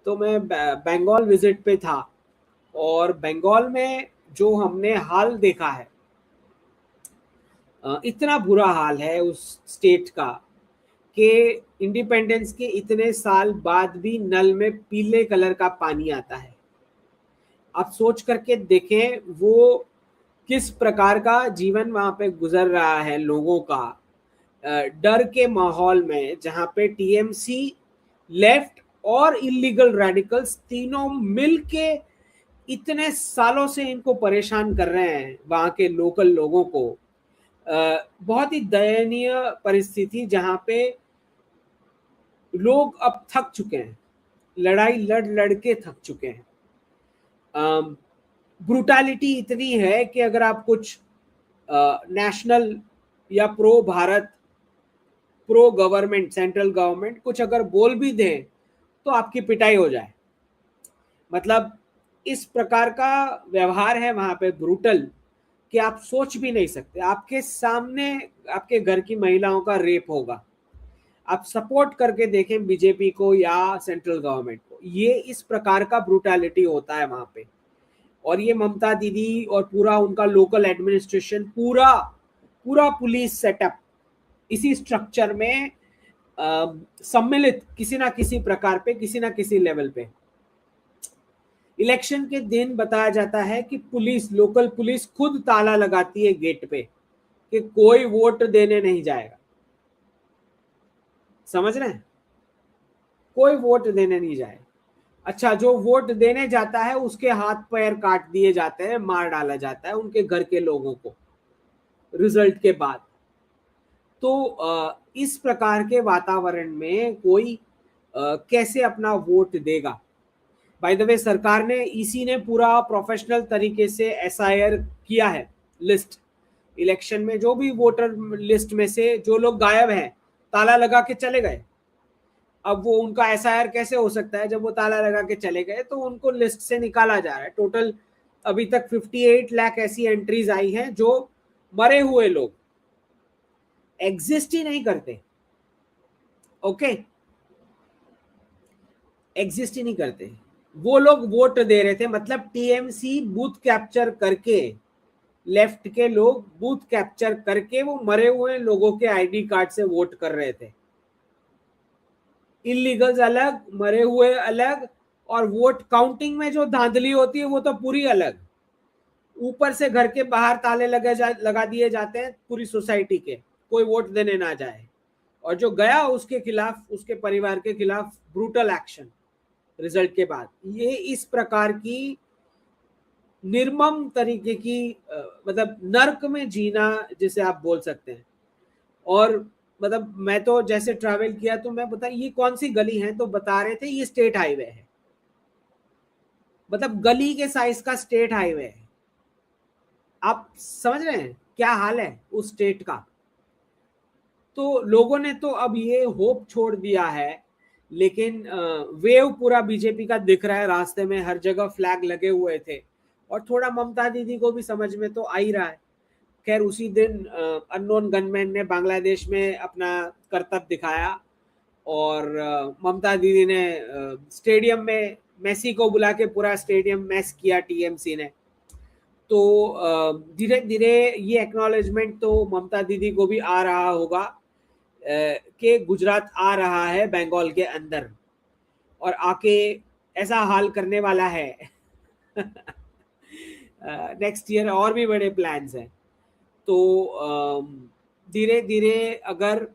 तो मैं बंगाल विजिट पे था, और बंगाल में जो हमने हाल देखा है, इतना बुरा हाल है उस स्टेट का कि इंडिपेंडेंस के इतने साल बाद भी नल में पीले कलर का पानी आता है। आप सोच करके देखें वो किस प्रकार का जीवन वहां पे गुजर रहा है लोगों का, डर के माहौल में, जहां पे टीएमसी, लेफ्ट और इलीगल रेडिकल्स तीनों मिलके इतने सालों से इनको परेशान कर रहे हैं वहां के लोकल लोगों को। बहुत ही दयनीय परिस्थिति, जहां पे लोग अब थक चुके हैं, लड़ाई लड़ लड़ के थक चुके हैं। ब्रूटैलिटी इतनी है कि अगर आप कुछ नेशनल या pro Bharat, pro government, central government कुछ अगर बोल भी दें तो आपकी पिटाई हो जाए। मतलब इस प्रकार का व्यवहार है वहां पे, ब्रूटल, कि आप सोच भी नहीं सकते। आपके सामने आपके घर की महिलाओं का रेप होगा। आप सपोर्ट करके देखें बीजेपी को या सेंट्रल गवर्नमेंट को, ये इस प्रकार का ब्रूटैलिटी होता है वहां पे। और ये ममता दीदी और पूरा उनका लोकल एडमिनिस्ट्रेशन, पूरा पूरा पुलिस सेटअप इसी स्ट्रक्चर में सम्मिलित किसी ना किसी प्रकार पे, किसी ना किसी लेवल पे। इलेक्शन के दिन बताया जाता है कि पुलिस, लोकल पुलिस खुद ताला लगाती है गेट पे कि कोई वोट देने नहीं जाएगा। समझ रहे हैं? कोई वोट देने नहीं जाए। अच्छा, जो वोट देने जाता है उसके हाथ पैर काट दिए जाते हैं, मार डाला जाता है उनके घर के लोगों को रिजल्ट के बाद। तो इस प्रकार के वातावरण में कोई कैसे अपना वोट देगा? बाय द वे, सरकार ने, ईसी ने पूरा प्रोफेशनल तरीके से एसआईआर किया है लिस्ट। इलेक्शन में जो भी वोटर लिस्ट में से जो लोग गायब हैं, ताला लगा के चले गए, अब वो उनका एसआईआर कैसे हो सकता है जब वो ताला लगा के चले गए? तो उनको लिस्ट से निकाला जा रहा है। टोटल अभी तक 58 लाख ऐसी एंट्रीज आई हैं जो मरे हुए लोग, एग्जिस्ट ही नहीं करते। ओके, एग्जिस्ट ही नहीं करते, वो लोग वोट दे रहे थे। मतलब टीएमसी बूथ कैप्चर करके, लेफ्ट के लोग बूथ कैप्चर करके वो मरे हुए लोगों के आईडी कार्ड से वोट कर रहे थे। इलीगल्स अलग, मरे हुए अलग, और वोट काउंटिंग में जो धांधली होती है वो तो पूरी अलग। ऊपर से घर के बाहर ताले लगा दिए जाते हैं पूरी सोसाइटी के, कोई वोट देने ना जाए, और जो गया उसके खिलाफ, उसके परिवार के खिलाफ ब्रूटल एक्शन रिजल्ट के बाद। ये इस प्रकार की निर्मम तरीके की मतलब नर्क में जीना जिसे आप बोल सकते हैं। और मतलब मैं तो जैसे ट्रैवल किया तो मैं बता, ये कौन सी गली है, तो बता रहे थे ये स्टेट हाईवे है। मतलब गली के साइज का स्टेट हाईवे है। आप समझ रहे हैं क्या हाल है उस स्टेट का? तो लोगों ने तो अब ये होप छोड़ दिया है, लेकिन वेव पूरा बीजेपी का दिख रहा है रास्ते में, हर जगह फ्लैग लगे हुए थे। और थोड़ा ममता दीदी को भी समझ में तो आ ही रहा है। खैर, उसी दिन अननोन गनमैन ने बांग्लादेश में अपना करतब दिखाया, और ममता दीदी ने स्टेडियम में मेसी को बुला के पूरा स्टेडियम मैस किया टीएमसी ने। तो धीरे धीरे ये एक्नॉलेजमेंट तो ममता दीदी को भी आ रहा होगा कि गुजरात आ रहा है बंगाल के अंदर, और आके ऐसा हाल करने वाला है। नेक्स्ट ईयर और भी बड़े प्लान्स हैं। तो धीरे धीरे अगर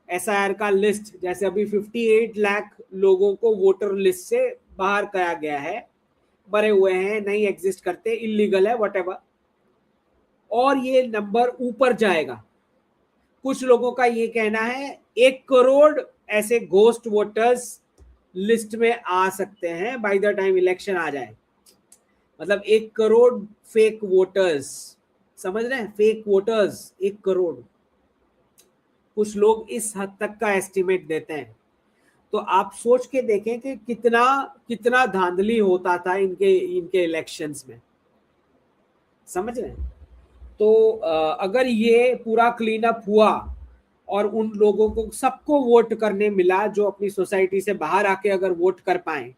एसआईआर का लिस्ट, जैसे अभी 58 लाख लोगों को वोटर लिस्ट से बाहर किया गया है, मरे हुए हैं, नहीं एग्जिस्ट करते, इलीगल है, व्हाटएवर, और ये नंबर ऊपर जाएगा। कुछ लोगों का ये कहना है 1 करोड़ ऐसे घोस्ट वोटर्स लिस्ट में आ सकते हैं बाय द टाइम इलेक्शन आ जाए। मतलब 1 करोड़ फेक वोटर्स, समझ रहे हैं? Fake voters 1 crore. कुछ लोग इस हद तक का एस्टिमेट देते हैं। तो आप सोच के देखें कि कितना कितना धांधली होता था इनके इलेक्शंस में। समझ रहे हैं? तो अगर ये पूरा क्लीन अप हुआ और उन लोगों को सबको वोट करने मिला जो अपनी सोसाइटी से बाहर आके अगर वोट कर पाए,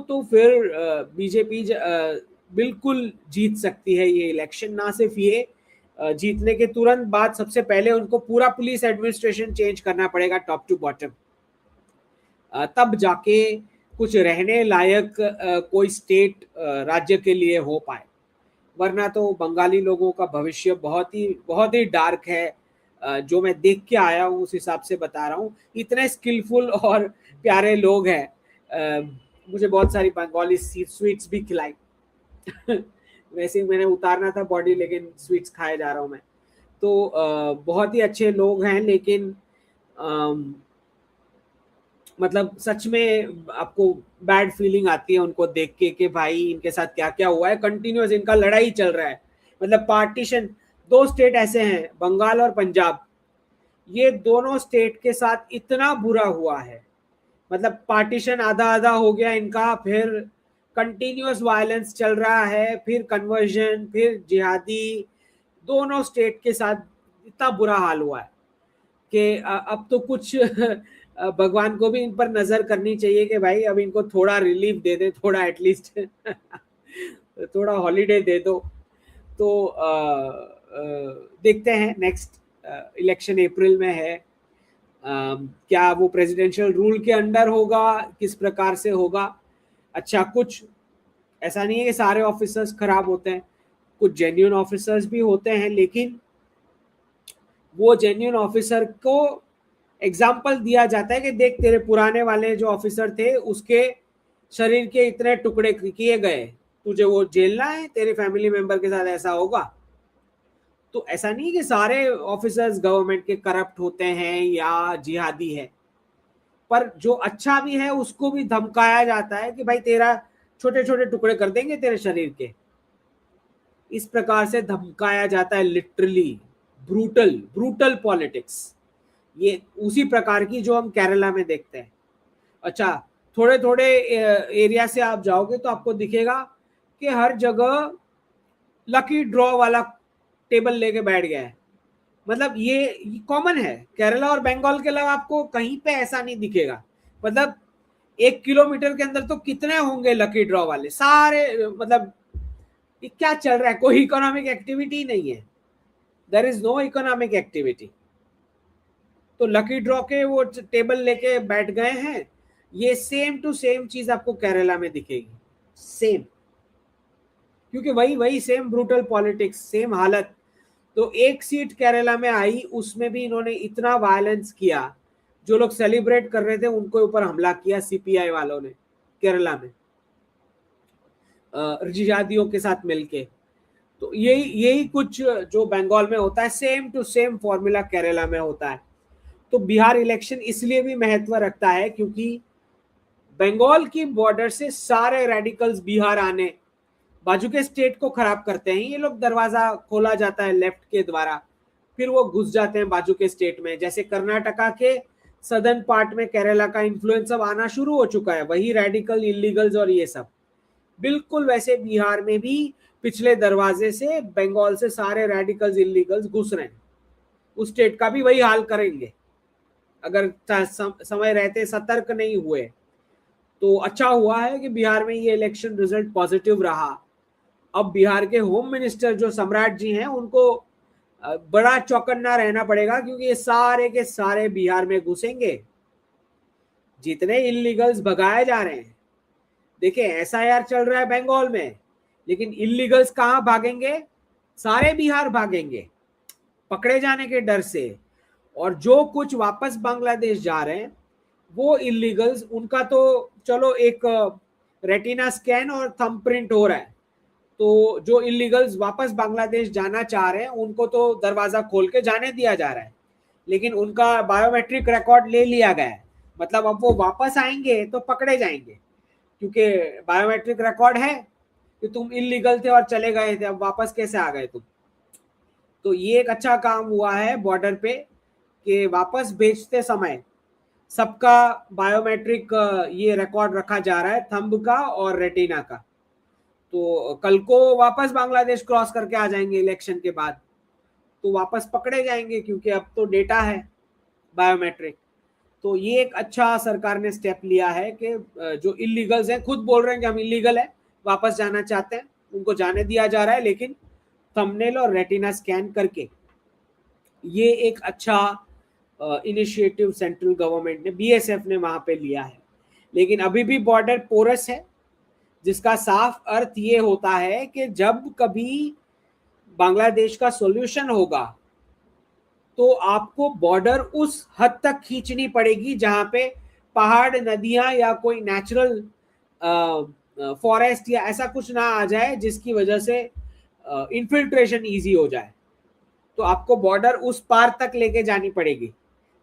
तो फिर बीजेपी बिल्कुल जीत सकती है ये इलेक्शन। ना सिर्फ ये, जीतने के तुरंत बाद सबसे पहले उनको पूरा पुलिस एडमिनिस्ट्रेशन चेंज करना पड़ेगा टॉप टू बॉटम, तब जाके कुछ रहने लायक कोई स्टेट राज्य के लिए हो पाए। वरना तो बंगाली लोगों का भविष्य बहुत ही डार्क है। जो मैं देख के आया हूँ उस हिसाब से बता रहा हूँ। इतने स्किलफुल और प्यारे लोग हैं, मुझे बहुत सारी बंगाली स्वीट्स भी खिलाई। वैसे ही मैंने उतारना था बॉडी, लेकिन स्वीट्स खाए जा रहा हूँ मैं। तो बहुत ही अच्छे लोग हैं, लेकिन मतलब सच में आपको बैड फीलिंग आती है उनको देख के कि भाई इनके साथ क्या क्या हुआ है। कंटिन्यूअस इनका लड़ाई चल रहा है, मतलब पार्टीशन। दो स्टेट ऐसे हैं, बंगाल और पंजाब, ये दोनों स्टेट के साथ इतना बुरा हुआ है, मतलब पार्टीशन आधा आधा हो गया इनका, फिर कंटिन्यूअस वायलेंस चल रहा है, फिर कन्वर्जन, फिर जिहादी, दोनों स्टेट के साथ इतना बुरा हाल हुआ है कि अब तो कुछ भगवान को भी इन पर नजर करनी चाहिए कि भाई अब इनको थोड़ा रिलीफ दे दे, थोड़ा एटलीस्ट थोड़ा हॉलीडे दे दो। तो देखते हैं नेक्स्ट इलेक्शन अप्रैल में है। क्या वो प्रेसिडेंशियल रूल के अंडर होगा, किस प्रकार से होगा। अच्छा, कुछ ऐसा नहीं है कि सारे ऑफिसर्स खराब होते हैं, कुछ जेन्युइन ऑफिसर्स भी होते हैं, लेकिन वो जेन्युइन ऑफिसर को एग्जाम्पल दिया जाता है कि देख तेरे पुराने वाले जो ऑफिसर थे उसके शरीर के इतने टुकड़े किए गए, तुझे वो झेलना है, तेरे फैमिली मेंबर के साथ ऐसा होगा। तो ऐसा नहीं कि सारे ऑफिसर्स गवर्नमेंट के करप्ट होते हैं या जिहादी है, पर जो अच्छा भी है उसको भी धमकाया जाता है कि भाई तेरा छोटे छोटे टुकड़े कर देंगे तेरे शरीर के। इस प्रकार से धमकाया जाता है, लिटरली ब्रूटल ब्रूटल पॉलिटिक्स। ये उसी प्रकार की जो हम केरला में देखते हैं। अच्छा, थोड़े थोड़े एरिया से आप जाओगे तो आपको दिखेगा कि हर जगह लकी ड्रॉ वाला टेबल लेके बैठ गया है। मतलब ये कॉमन है, केरला और बंगाल के अलावा आपको कहीं पे ऐसा नहीं दिखेगा। मतलब 1 किलोमीटर के अंदर तो कितने होंगे लकी ड्रॉ वाले सारे। मतलब ये क्या चल रहा है, कोई इकोनॉमिक एक्टिविटी नहीं है, there is no economic activity. तो लकी ड्रॉ के वो टेबल लेके बैठ गए हैं। ये सेम टू सेम चीज आपको केरला में दिखेगी, सेम, क्योंकि वही वही सेम ब्रूटल पॉलिटिक्स, सेम हालत। तो एक सीट केरला में आई, उसमें भी इन्होंने इतना वायलेंस किया, जो लोग सेलिब्रेट कर रहे थे उनको ऊपर हमला किया सीपीआई वालों ने केरला में, जिहादियों के साथ मिलके। तो यही यही कुछ जो बंगाल में होता है, same to same formula Kerala में होता है। तो बिहार इलेक्शन इसलिए भी महत्व रखता है क्योंकि बंगाल की बॉर्डर से सारे रेडिकल्स बिहार आने, बाजू के स्टेट को खराब करते हैं ये लोग। दरवाजा खोला जाता है लेफ्ट के द्वारा, फिर वो घुस जाते हैं बाजू के स्टेट में। जैसे कर्नाटका के सदर्न पार्ट में केरला का इन्फ्लुएंस अब आना शुरू हो चुका है, वही रेडिकल इलीगल्स और ये सब। बिल्कुल वैसे बिहार में भी पिछले दरवाजे से बंगाल से सारे रेडिकल्स इलीगल्स घुस रहे हैं। उस स्टेट का भी वही हाल करेंगे अगर समय रहते सतर्क नहीं हुए। तो अच्छा हुआ है कि बिहार में ये इलेक्शन रिजल्ट पॉजिटिव रहा। अब बिहार के होम मिनिस्टर जो सम्राट जी हैं उनको बड़ा चौकन्ना रहना पड़ेगा, क्योंकि ये सारे के सारे बिहार में घुसेंगे। जितने इलीगल्स भगाए जा रहे हैं, देखिए एसआईआर चल रहा है बंगाल में, लेकिन इलीगल्स कहां भागेंगे, सारे बिहार भागेंगे पकड़े जाने के डर से। और जो कुछ वापस बांग्लादेश जा रहे हैं वो इलीगल्स, उनका तो चलो एक रेटिना स्कैन और थंब प्रिंट हो रहा है, तो जो इलीगल्स वापस बांग्लादेश जाना चाह रहे हैं उनको तो दरवाजा खोल के जाने दिया जा रहा है, लेकिन उनका बायोमेट्रिक रिकॉर्ड ले लिया गया है। मतलब अब वो वापस आएंगे तो पकड़े जाएंगे, क्योंकि बायोमेट्रिक रिकॉर्ड है कि तुम इलीगल थे और चले गए थे, अब वापस कैसे आ गए तुम। तो ये एक अच्छा काम हुआ है बॉर्डर पे कि वापस भेजते समय सबका बायोमेट्रिक ये रिकॉर्ड रखा जा रहा है, थंब का और रेटिना का। तो कल को वापस बांग्लादेश क्रॉस करके आ जाएंगे इलेक्शन के बाद, तो वापस पकड़े जाएंगे, क्योंकि अब तो डेटा है बायोमेट्रिक। तो ये एक अच्छा सरकार ने स्टेप लिया है कि जो इलीगल्स हैं खुद बोल रहे हैं कि हम इलीगल है, वापस जाना चाहते हैं, उनको जाने दिया जा रहा है, लेकिन थंबनेल और रेटिना स्कैन करके। ये एक अच्छा इनिशिएटिव सेंट्रल गवर्नमेंट ने, बीएसएफ ने वहां पे लिया है। लेकिन अभी भी बॉर्डर पोरस है, जिसका साफ अर्थ ये होता है कि जब कभी बांग्लादेश का सॉल्यूशन होगा तो आपको बॉर्डर उस हद तक खींचनी पड़ेगी जहां पे पहाड़, नदियां या कोई नेचुरल फॉरेस्ट या ऐसा कुछ ना आ जाए जिसकी वजह से इन्फिल्ट्रेशन इजी हो जाए। तो आपको बॉर्डर उस पार तक लेके जानी पड़ेगी।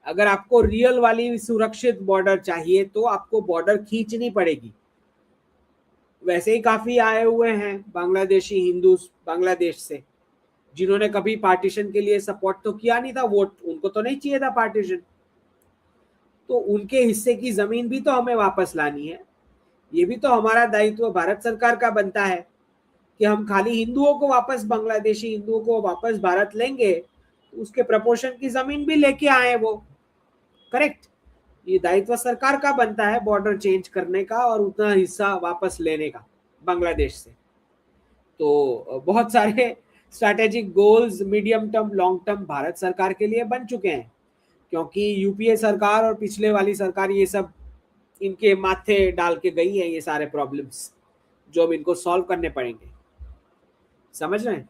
अगर आपको रियल वाली सुरक्षित बॉर्डर चाहिए तो आपको बॉर्डर खींचनी पड़ेगी। वैसे ही काफी आए हुए हैं बांग्लादेशी हिंदू बांग्लादेश से, जिन्होंने कभी पार्टीशन के लिए सपोर्ट तो किया नहीं था, वोट उनको तो नहीं चाहिए था पार्टीशन, तो उनके हिस्से की जमीन भी तो हमें वापस लानी है। ये भी तो हमारा दायित्व भारत सरकार का बनता है कि हम खाली हिंदुओं को वापस, बांग्लादेशी हिंदुओं को वापस भारत लेंगे तो उसके प्रपोर्शन की जमीन भी लेके आए वो। करेक्ट, ये दायित्व सरकार का बनता है बॉर्डर चेंज करने का और उतना हिस्सा वापस लेने का बांग्लादेश से। तो बहुत सारे strategic goals medium term, long term Bharat सरकार के लिए बन चुके हैं, क्योंकि यूपीए सरकार और पिछले वाली सरकार ये सब इनके माथे डाल के गई है, ये सारे प्रॉब्लम्स जो अब इनको सॉल्व करने पड़ेंगे। समझ रहे हैं?